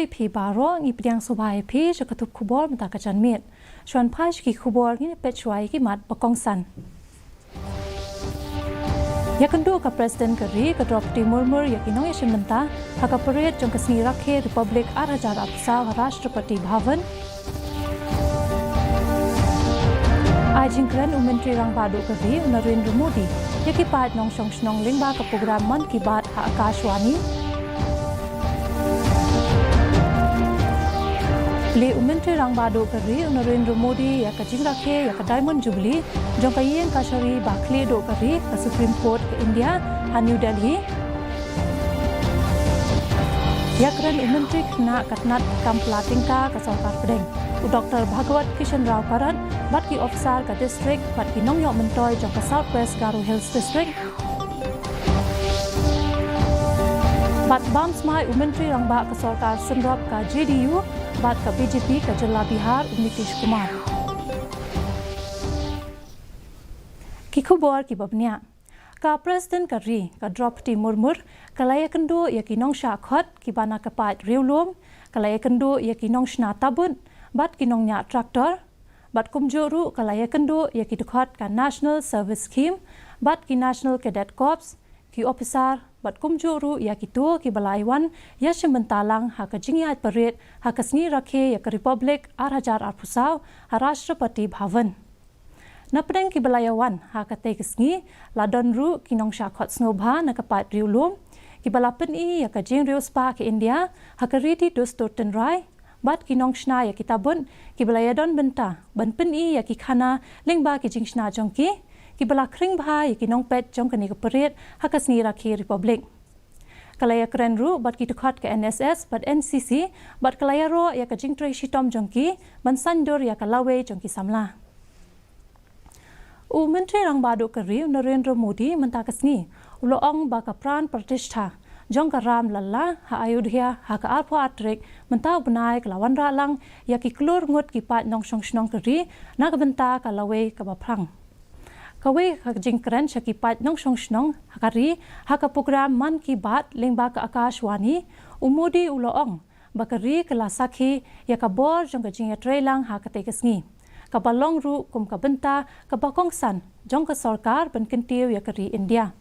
Menteri P Baro ngi pediang subai P jakatup kubor mata kajan mit. Chuan paj ki kubor ngi pechuai ki mat bakongsan. Yakandu ka Presiden Kari ka drop di murmur yakinong yashin menta haka parade jong kasni rakhe Republic Arajar Apsa Rashtrapati Bhavan. Ajingkran Menteri Rang Badu Kari Narendra Modi yakipat nong shnong lingba ka program Man Ki Baat ha Akashwani. Beli Menteri Rang Badu Kari Narendra Modi yakajing rakhe yak Diamond Jubilee jong kayeng kashari bakle do kari ka Supreme Court ke India ha New Delhi. Yakran Menteri kena katnat kampla tingka ka Sarkar Pedeng. Dr. Bhagwat Kishan Rao Karan bat ki officer ka district bat ki nongyok mentoy jong ka Southwest Garo Hills district. Bat bams mai Menteri Rang Ba ka Sarkar Sinrap ka JDU bat ka BJP ka Jilla Bihar Nitish Kumar. Ki khubor ki babnya ka Presiden Kari ka Draupadi Murmu kalaya kendu yakinong syakhot ki bana kapat riulum kalaya kendu yakinong shna tabun bat kinong nya traktor bat kumjuru kalaya kendu yaki dukhat ka National Service Scheme bat ki National Cadet Corps ki officer bat kumjuru yaki tu ki balaiwan yashim bentalang ha ka jingyat parade ha kasni rakhe yak Republic Arajar Apusau ha Rashtrapati Bhavan. Napedeng ki balayawan ha ka te kasni ladon ru kinong syakhot snobha na kapat riulum ki balapen I yak jing riu spa ki India ha ka ridi dus turten rai bat kinong shna ya kitabun ki belayadon benta ban pen I ya ki khana lingba ki jing shna jongki ki bala kring bha ya kinong pet jong kani ka paret hakasni rakhi Republic kalaya kren ru bat ki tukhat ka NSS bat NCC bat kalaya ro ya ka jing tre shitom jongki ban sandur ya ka lawe jongki samla. Menteri Rang Badu Kari Narendra Modi mentakasni uloong ba ka pran pratishtha jong ka ram lalla ha Ayodhya ha ka arpo atrik mentau benai kelawan ralang ya ki klur ngut ki pat nong shnong kari na ka benta ka lawe ka baprang kawe ka jingkran sha ki pat nong shnong ha kari ha ka program Man Ki Baat lingba ka Akashwani Modi uloong bakari kala sakhi ya ka bor jong ka jing trailang ha ka tekasngi ka balong ru kum ka benta ka bakongsan jong ka sarkar ban kentiu ya kari India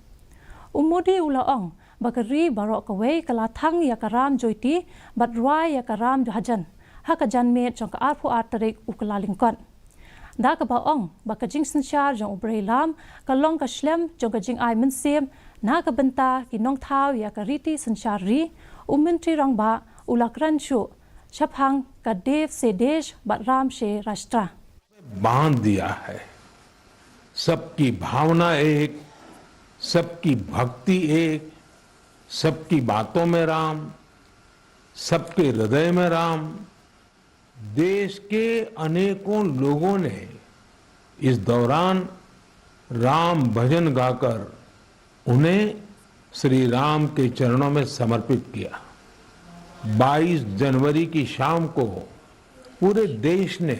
Modi uloong bakari barok kawai kala thang ya karam joiti bat rwai ya karam hajan ha ka janmet jong ka arpo artarik ukala lingkon da ka baong baka jing sanchar jong ubreilam ka long ka shlem jong ka jing ai mensem na ka benta ki nong thau ya ka riti sanchar ri Menteri Rang Ba ulakran chu chaphang ka dev se desh bat ram she rashtra बांध दिया है सबकी भावना एक सबकी भक्ति एक सबकी बातों में राम सबके हृदय में राम देश के अनेकों लोगों ने इस दौरान राम भजन गाकर उन्हें श्री राम के चरणों में समर्पित किया 22 जनवरी की शाम को पूरे देश ने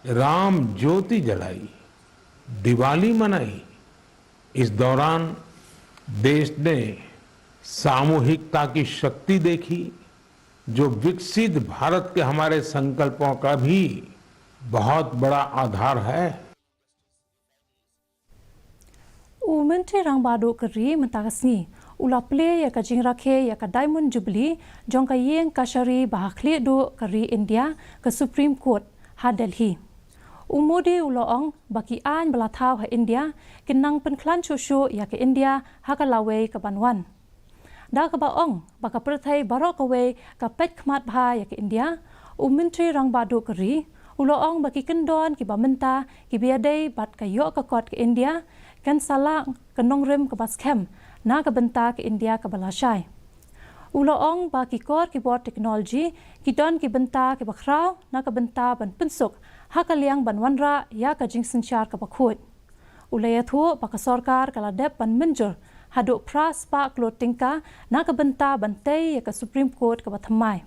राम ज्योति जलाई दिवाली मनाई इस दौरान देश ने सामूहिकता की शक्ति देखी जो विकसित भारत के हमारे संकल्पों का भी बहुत बड़ा आधार है Menteri Rang Badu Kari mentakasni ula play ya ka jing rakhe ya ka Diamond Jubilee jong ka yeng kashari bahakli do kari India ka Supreme Court ha Delhi Modi uloong baki an balathau ha India kinang penklan shushu ya ka India ha ka lawe ka banwan da ka baong baka perthai barok kawe ka pet khmat bha ya ka India Menteri Rang Badu Kari uloong baki kendon ki bamenta ki biadai bat ka yo ka kot ka India kan salang ka nongrem ka baskem na ka benta ka India ka balashai uloong baki kor ki bot technology ki don ki benta ki bakrau na ka benta ban pensuk ha ka liang banwanra ya ka jing sanchar ka bakhut ulaya thu baka sarkar kala dep ban menjur hadu pras pa klotingka na ka benta bantei ya ka Supreme Court ka bathamai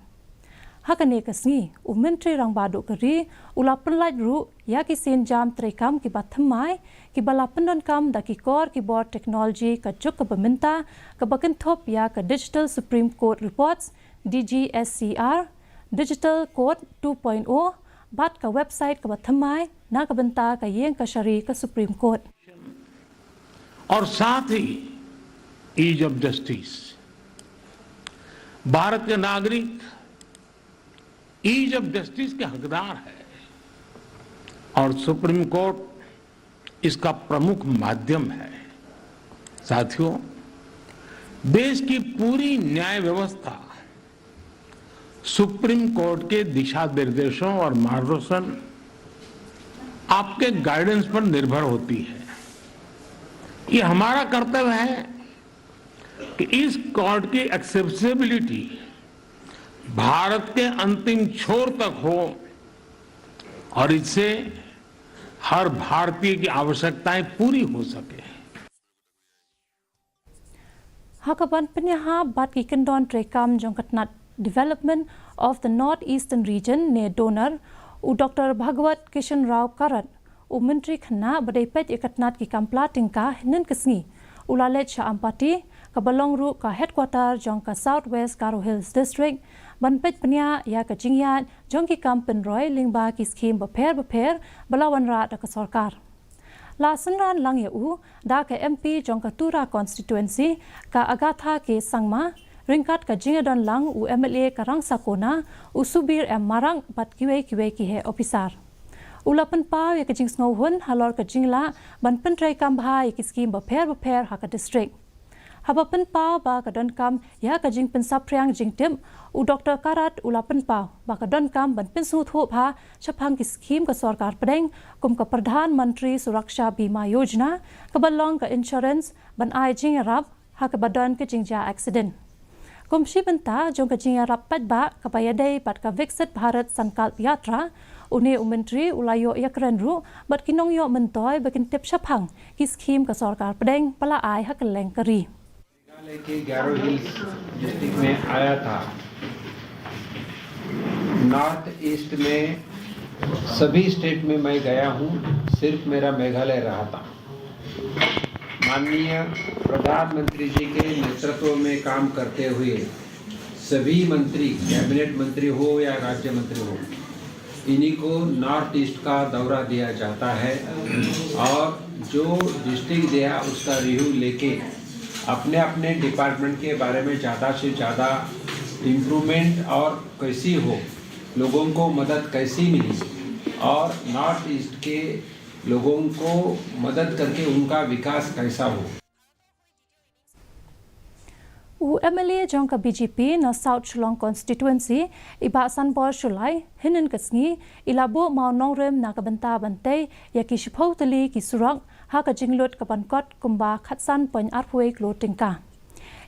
ha ka ne kasngi Menteri Rang Badu Kari ula penlaj ru ya ki sen jam trekam ki bathamai ki bala pendon kam da ki kor ki board technology ka juk ka bamenta ka bakin thop ya ka digital Supreme Court reports DGSCR Digital Code 2.0 bat ka website ka bathamai na ka banta ka yeng ka shari ka Supreme Court और साथ ही ease of justice Bharat के नागरिक ease of justice के हकदार है और supreme court इसका प्रमुख माध्यम है। साथियों, देश की पूरी न्याय व्यवस्था सुप्रीम कोर्ट के दिशा निर्देशों और मार्गदर्शन आपके गाइडेंस पर निर्भर होती है। ये हमारा कर्तव्य है कि इस कोर्ट की एक्सेसिबिलिटी भारत के अंतिम छोर तक हो और इससे हर भारतीय की आवश्यकताएं पूरी हो सके। Hakaban penyaha bat ki kendon trekam jongkatnat development of the northeastern region ne donor u Dr. Bhagwat Kishan Rao Karat u Menteri Khana badai pet ikatnat ki kampla tingka nen kesni ulalet sha ampati ka balong ru ka headquarter jongka Southwest Garo Hills district ban pet penya ya ka jingya jongki kampen roy lingba ki scheme bapher balawan ra da ka sarkar la sanran lang ya u da ka MP jongka Tura constituency ka agatha ke sangma ringkat ka jingadon lang u MLA karang sakona u subir marang bat kiwe ki he officer ulapan pa ya ka jing sngo hun halor ka jingla ban pen trai kam bhai ki scheme bapher ha ka district habapan pa ba ka don kam ya ka jing pen sapriang jing tim u Dr. Karat ulapan pa ba ka don kam ban pen su tho bha chaphang ki scheme ka sarkar pedeng kum ka pradhan mantri suraksha bima yojana ka balong ka insurance ban ai jing rap ha ka badon ka jing ja accident kum shi banta jong ka jing rap pat ba ka payadai pat ka Viksit Bharat Sankalp Yatra une menteri ulayo yakran ru bat kinong yo mentoy bakin tip chaphang ki scheme ka sarkar pedeng pala ai ha ka leng kari Meghalaya के Gairo hills district में आया था। North east में सभी स्टेट में मैं गया हूँ, सिर्फ मेरा मेघालय रहा था। माननीय प्रधानमंत्री जी के नेतृत्व में काम करते हुए सभी मंत्री, कैबिनेट मंत्री हो या राज्य मंत्री हो, इन्हीं को नॉर्थ ईस्ट का दौरा दिया जाता है और जो डिस्ट्रिक्ट दिया उसका रिव्यू लेके अपने अपने डिपार्टमेंट के बारे में ज़्यादा से ज़्यादा इम्प्रूवमेंट और कैसी हो, लोगों को मदद कैसी मिली और नॉर्थ ईस्ट के लोगों को मदद करके उनका विकास कैसा हो। U MLA jongka BJP na South Shillong constituency iba sanbor Shulai hinin kasngi ilabo maunong rem na kabanta bantay ya ki shipho tali ki surak ha ka jinglot ka bankot kumba khatsan pon arphuai klo tingka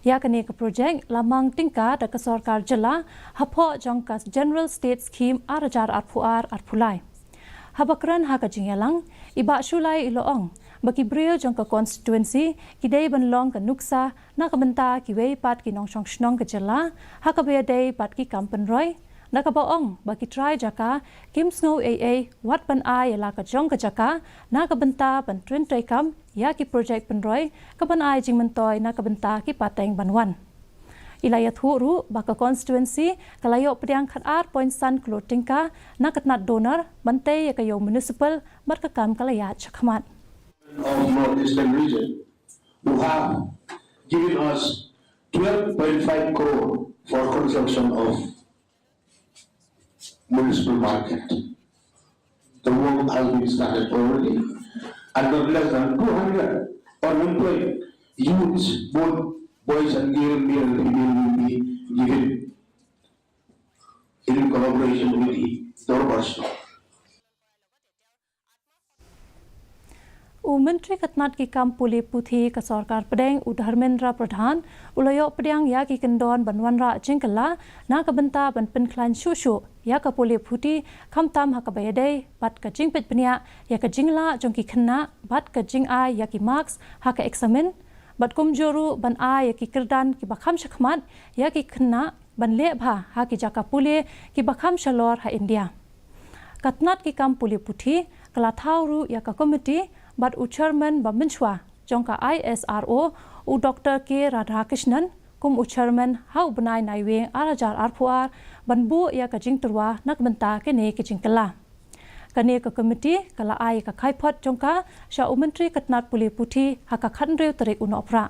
ya kane ka project lamang tingka da ka sarkar jala hapho jongka general state scheme arajar arphulai habakran ha ka jingyalang iba Shulai iloong baki brio jongka constituency kidai banlong ka nuksa na kabanta kiwei pat ki nong shong shnong ka jala ha ka be dai pat ki kampen roy na ka baong baki try jaka kim snow aa wat ban ai la ka jong ka jaka na kabanta ban tren trai kam ya ki project ban roy ka ban ai jing mantoy na kabanta ki pateng banwan ilaya thuru baka constituency kalayo pediang khat point san klotingka na katnat donor bantay ya kayo municipal mat ka kam kalaya chakhamat of northeastern region who have given us 12.5 crore for construction of municipal market. The work has been started already, and not less than 200 unemployed youths, both boys and girls, male and female, will be given in collaboration with the Dorbasto. U Menteri Katnat ki kam puli puthi ka sarkar pedeng u Dharmendra Pradhan ulayo pedang ya ki kendon banwan ra jingkala na ka banta ban pen klan shushu ya ka puli puthi khamtam ha ka bayadai bat ka jing pet penya ya ka jingla jongki khanna bat ka jing ai ya ki marks ha ka examine bat kum joru ban ai ya ki kirdan ki bakham shakhmat ya ki khanna ban le bha ha ki jaka puli ki bakham shalor ha India Katnat ki kam puli puthi kala thauru ya ka committee but u chairman Bambenchwa jongka ISRO u Dr. K Radhakrishnan kum chairman hau benai nai weng arajar arpuar banbu ya ka jing turwa nak benta ke ne ke jing kala kane ka committee kala ai ka khaipot jongka sha umantri katnat puli puthi haka khanreu tarik unopra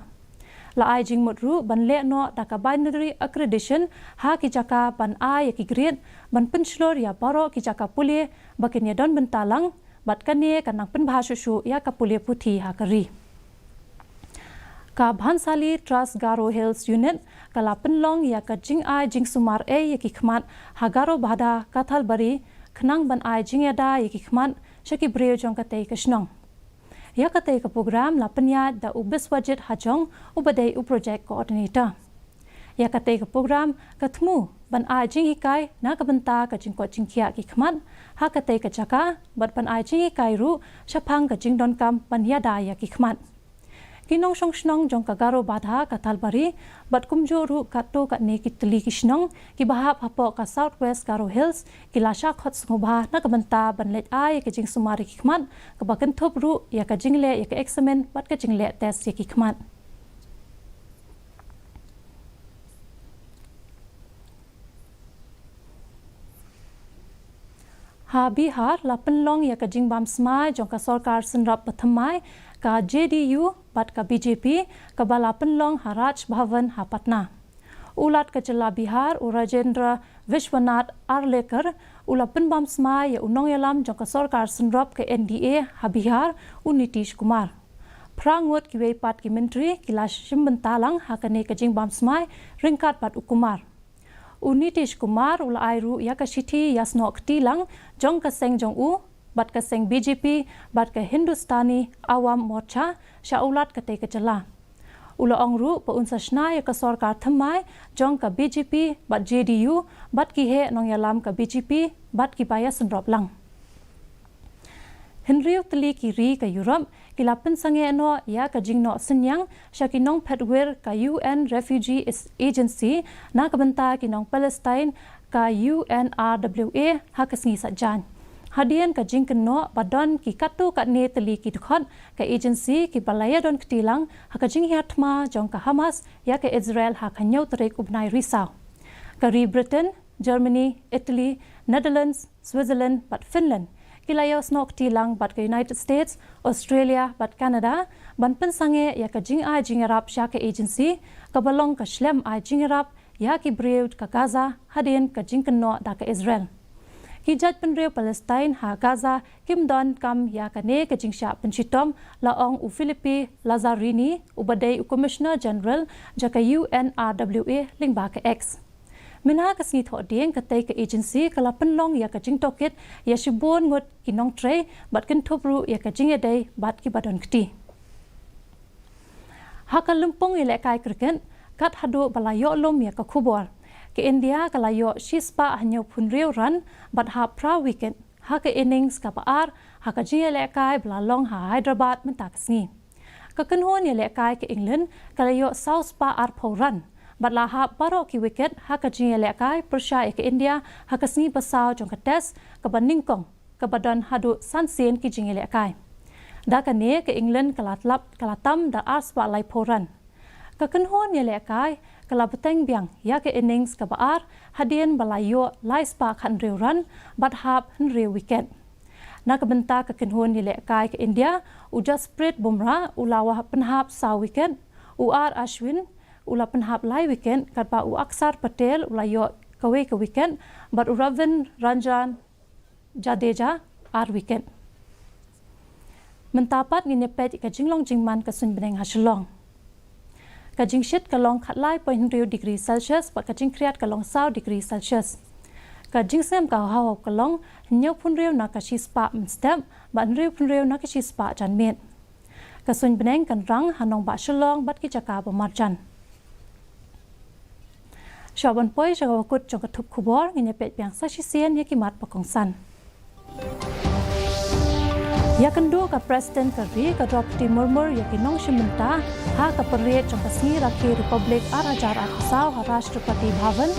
la ai jing modru ban le no daka binary accreditation ha ki jaka ban ai ki grade ban penslor ya baro ki jaka puli bakin ya don bentalang bat kane kanang penbhashu ya ka puli puthi ha kari ka Bhansali Trust Garo Hills Unit kala penlong ya ka jing ai jing sumar ya ki khmat ha Garo Bhada Kathal Bari khnang ban ai jing yada ya ki khmat shaki breu jong ka tei kashnong ya ka tei ka program la penya da ubis budget hajong ubadei u project coordinator ya ka tei ka program ka thmu ban ai jing hikai na ka banta ka jing ko jing khia ki khmat ha ka tei ka chaka bat ban ai jing hikai ru shaphang ka jing don kam ban yada ya ki khmat kinong song snong jong ka Garo Bhada Kathal Bari bat kumjo ru kato ka ne ki tli ki snong ki bahap hapo ka Southwest Garo Hills ki lasha khot sngobha na ka banta ban let ai ka jing sumari ki khmat ka bakan thop ru ya ka jingle ya ka examen bat ka jingle test ya ki khmat ha Bihar la penlong ya ka jing bam smai jong ka sarkar sanrap pathamai ka JDU bat ka BJP ka bala penlong Haraj Bhavan ha Patna ulat ka jala Bihar u Rajendra Vishwanath Arlekar ula penbam smai ya unong yalam jong ka sarkar sanrap ka NDA ha Bihar u Nitish Kumar prangot ki wei pat ki menteri kila shimbentalang ha ka ne ka jing bam smai ringkat pat ukumar Nitish Kumar ula airu ya ka shithi yasno ktilang jong ka seng jong u bat ka seng BJP bat ka Hindustani Awam Morcha shaulat ka te ka jala ula ongru pa unsa shna ya ka sarkar thamai jong ka BJP bat JDU bat ki he nong yalam ka BJP bat ki baya sanrop lang Henry tli ki ri ka Europe kilapen sange no ya ka jingno senyang shakinong petwer ka UN Refugee Agency na ka banta kinong Palestine ka UNRWA hakasngi sajan hadian ka jingken no badon ki katu ka ne tli ki dukhon ka agency ki balaya don ktilang haka jing hiatma jong ka Hamas ya ka Israel ha khanyau trek ubnai risau ka Britain Germany Italy Netherlands Switzerland but Finland kilayo snok tilang bat ka United States Australia bat Canada ban pensange ya ka jing ai jingarap sha ka agency ka balong ka shlem ai jingarap ya ki breud ka Gaza hadin ka jingken no da ka Israel ki jat penreu Palestine ha Gaza kim don kam ya ka ne ka jingsha penchitom laong u Philippi Lazzarini ubadei u Commissioner General jaka UNRWA lingba ka X Minha ka sni tho ding ka tei ka agency kala penlong ya ka jing toket ya shibon ngot kinong tre bat kin thopru ya ka jing edei bat ki badon kti ha ka lumpong ile kai kriken kat hadu balayo lom ya ka khubor ke India kala yo shispa hanyo phunreu ran bat ha pra weekend ha ka innings ka paar ha ka jing ile kai blalong ha Hyderabad menta ka sni ka kanhon ile kai ke England kala yo south pa ar pho ran bat la ha baro ki wicket ha ka jing ile kai persha ke India ha ka sni basao jong ka test ka baning kong ka badan hadu sansen ki jing ile kai da ka ne ke England kala tam da ars pa lai pho ran ka kanhon ile kai kala beteng biang ya ke innings ka baar hadien balayo lai spa khan reu ran bat hap reu wicket na ka benta ka kanhon ile kai ke India u Jasprit Bumrah ulawa penhap sa wicket u Ashwin ula penhap lai weekend katpa u Aksar Patel ulayo kawe ka weekend but Ravin Ranjan Jadeja ar weekend mentapat ni nepet ka jinglong jingman ka sun beneng haslong ka jingshit ka long khatlai 0.2 degree Celsius pa ka jingkriat ka long 20 degree Celsius ka jingsem ka haw ka long nyau phunreu na ka shispa mstem ban reu phunreu na ka shispa janmet ka sun beneng kan rang hanong ba shlong bat ki chaka ba marjan Shaban poi jaga wakut jong thup khubor ngine pet piang sa shisien ya ki mat pakong san ya kendo ka president ka ri ka Dropti Murmur ya ki nong shimenta ha ka parade jong ka sni rakhi republic arajar aksau ha rashtrapati bhavan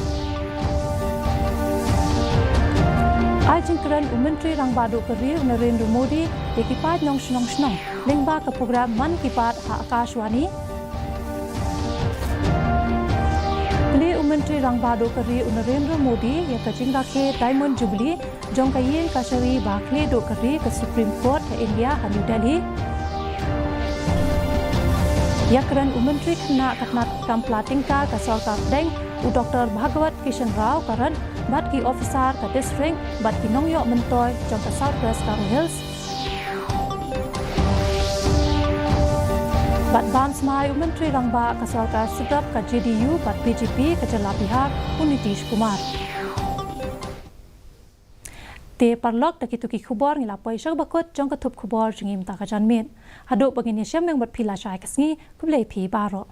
ai jingkran umantri rangbadu ka ri Narendra Modi ya ki pat nong shnong lingba ka program man ki pat ha akashwani Beli Menteri Rangbado Kari Narendra Modi ya ka Jingrakhe Diamond Jubilee jong ka yen Kashari Bakli do Kari ke Supreme Court ke India ha New Delhi. Yakran Menteri Kena Katnat Kampla Tingkar ke Sarkar Deng u Dr. Bhagawat Kishan Rao karan bat ki officer ke district bat ki Nongyok Mentoy jong ke Southwest Karo Hills. Bat Bam Smai Menteri Rangba ke Sarkar Sedap ke JDU bat BJP ke Jala Bihar Nitish Kumar. Te parlok da kituki khubor ngilapoi syag bakut jong ketup khubor jengim ta kajan min. Haduk begini syam yang berpila syai kesngi kublai pi baro.